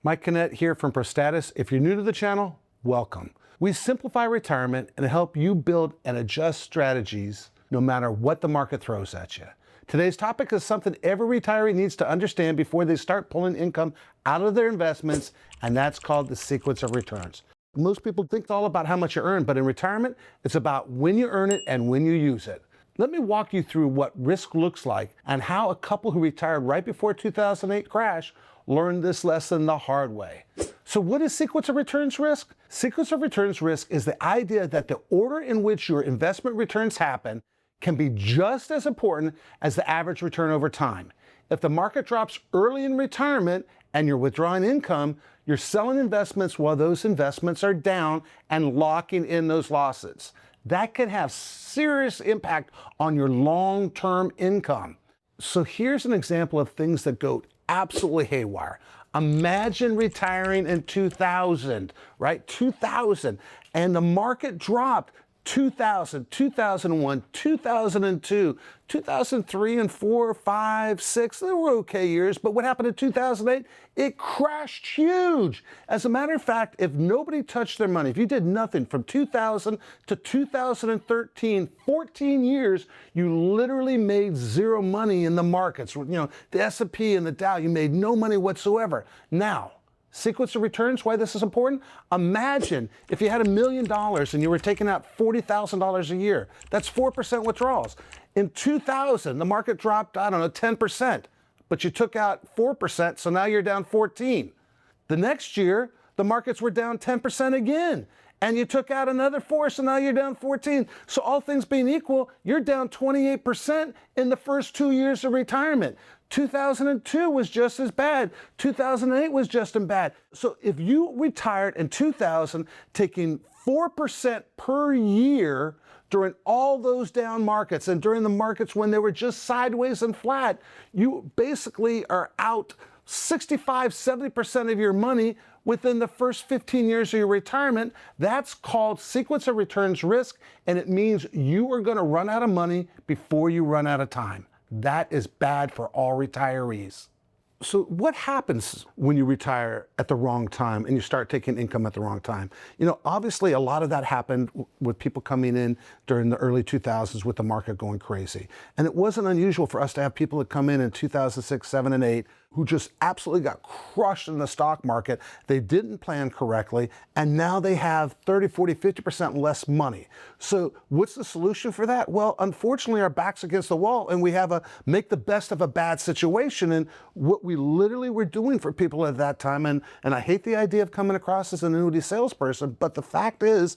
Mike Kinnett here from Prostatis. If you're new to the channel, welcome. We simplify retirement and help you build and adjust strategies no matter what the market throws at you. Today's topic is something every retiree needs to understand before they start pulling income out of their investments, and that's called the sequence of returns. Most people think all about how much you earn, but in retirement, it's about when you earn it and when you use it. Let me walk you through what risk looks like and how a couple who retired right before 2008 crash learned this lesson the hard way. So what is sequence of returns risk? Sequence of returns risk is the idea that the order in which your investment returns happen can be just as important as the average return over time. If the market drops early in retirement and you're withdrawing income, you're selling investments while those investments are down and locking in those losses. That can have serious impact on your long-term income. So here's an example of things that go absolutely haywire. Imagine retiring in 2000, right? 2000, and the market dropped 2000, 2001, 2002, 2003 and 4, 5, 6, they were okay years, but what happened in 2008? It crashed huge. As a matter of fact, if nobody touched their money, if you did nothing from 2000 to 2013, 14 years, you literally made zero money in the markets. You know, the S&P and the Dow, you made no money whatsoever. Now, sequence of returns, why this is important? Imagine if you had $1 million and you were taking out $40,000 a year. That's 4% withdrawals. In 2000, the market dropped, 10%, but you took out 4%, so now you're down 14. The next year, the markets were down 10% again, and you took out another 4, so now you're down 14. So all things being equal, you're down 28% in the first 2 years of retirement. 2002 was just as bad. 2008 was just as bad. So if you retired in 2000, taking 4% per year during all those down markets and during the markets when they were just sideways and flat, you basically are out 65, 70% of your money within the first 15 years of your retirement. That's called sequence of returns risk, and it means you are going to run out of money before you run out of time. That is bad for all retirees. So what happens when you retire at the wrong time and you start taking income at the wrong time? You know, obviously a lot of that happened with people coming in during the early 2000s with the market going crazy. And it wasn't unusual for us to have people that come in 2006, 7, and 8 who just absolutely got crushed in the stock market. They didn't plan correctly, and now they have 30, 40, 50% less money. So what's the solution for that? Well, unfortunately, our back's against the wall, and we have a make the best of a bad situation. And what we literally were doing for people at that time, and I hate the idea of coming across as an annuity salesperson, but the fact is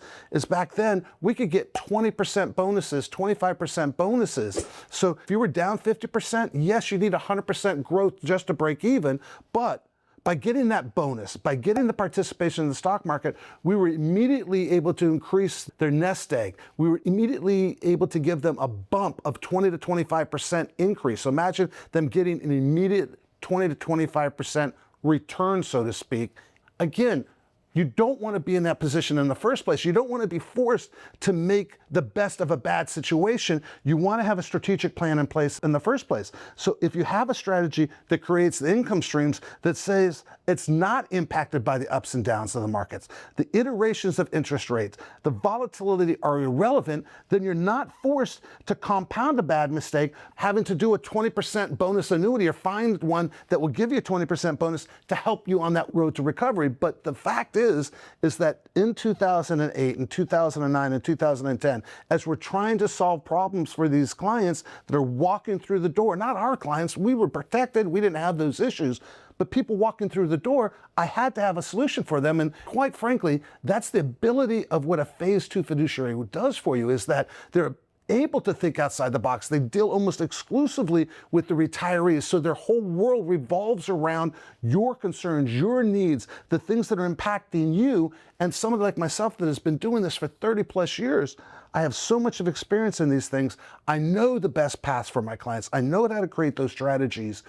back then, we could get 20% bonuses, 25% bonuses. So if you were down 50%, yes, you need 100% growth just to break even, but by getting that bonus, by getting the participation in the stock market, we were immediately able to increase their nest egg. We were immediately able to give them a bump of 20 to 25% increase. So imagine them getting an immediate 20 to 25% return, so to speak. Again, you don't want to be in that position in the first place. You don't want to be forced to make the best of a bad situation. You want to have a strategic plan in place in the first place. So if you have a strategy that creates the income streams that says it's not impacted by the ups and downs of the markets, the iterations of interest rates, the volatility are irrelevant, then you're not forced to compound a bad mistake, having to do a 20% bonus annuity or find one that will give you a 20% bonus to help you on that road to recovery. But the fact is that in 2008 and 2009 and 2010, as we're trying to solve problems for these clients that are walking through the door, not our clients, we were protected, we didn't have those issues, but people walking through the door, I had to have a solution for them. And quite frankly, that's the ability of what a phase 2 fiduciary does for you, is that they're able to think outside the box. They deal almost exclusively with the retirees, so their whole world revolves around your concerns, your needs, the things that are impacting you. And someone like myself that has been doing this for 30 plus years, I have so much of experience in these things. I know the best paths for my clients. I know how to create those strategies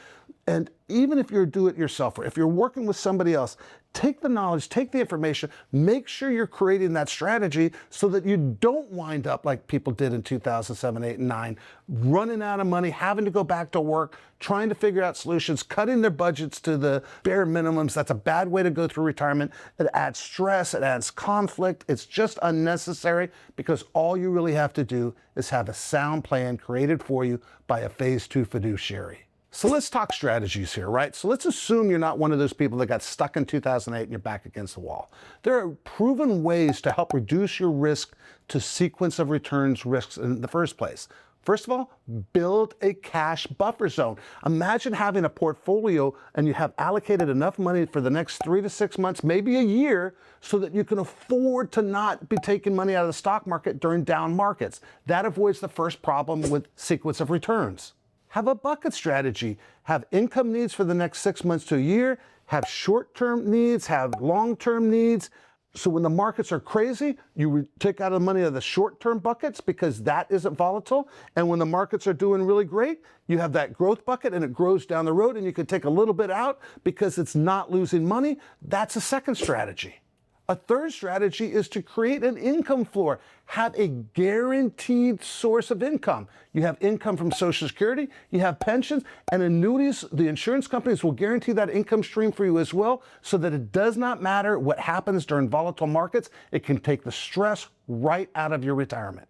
And even if you're a do-it-yourselfer, if you're working with somebody else, take the knowledge, take the information, make sure you're creating that strategy so that you don't wind up like people did in 2007, 8, and 9, running out of money, having to go back to work, trying to figure out solutions, cutting their budgets to the bare minimums. That's a bad way to go through retirement. It adds stress, it adds conflict. It's just unnecessary because all you really have to do is have a sound plan created for you by a phase 2 fiduciary. So let's talk strategies here, right? So let's assume you're not one of those people that got stuck in 2008 and you're back against the wall. There are proven ways to help reduce your risk to sequence of returns risks in the first place. First of all, build a cash buffer zone. Imagine having a portfolio and you have allocated enough money for the next 3 to 6 months, maybe a year, so that you can afford to not be taking money out of the stock market during down markets. That avoids the first problem with sequence of returns. Have a bucket strategy. Have income needs for the next 6 months to a year, have short-term needs, have long-term needs. So when the markets are crazy, you take out the money of the short-term buckets because that isn't volatile. And when the markets are doing really great, you have that growth bucket and it grows down the road and you can take a little bit out because it's not losing money. That's a second strategy. A third strategy is to create an income floor. Have a guaranteed source of income. You have income from Social Security, you have pensions, and annuities. The insurance companies will guarantee that income stream for you as well, so that it does not matter what happens during volatile markets. It can take the stress right out of your retirement.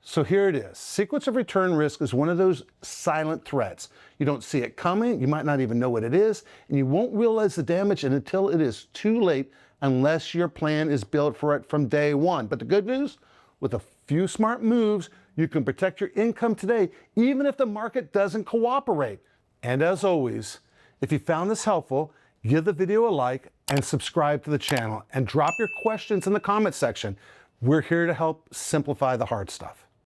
So here it is. Sequence of return risk is one of those silent threats. You don't see it coming, you might not even know what it is, and you won't realize the damage until it is too late, unless your plan is built for it from day one. But the good news, with a few smart moves, you can protect your income today, even if the market doesn't cooperate. And as always, if you found this helpful, give the video a like and subscribe to the channel and drop your questions in the comment section. We're here to help simplify the hard stuff.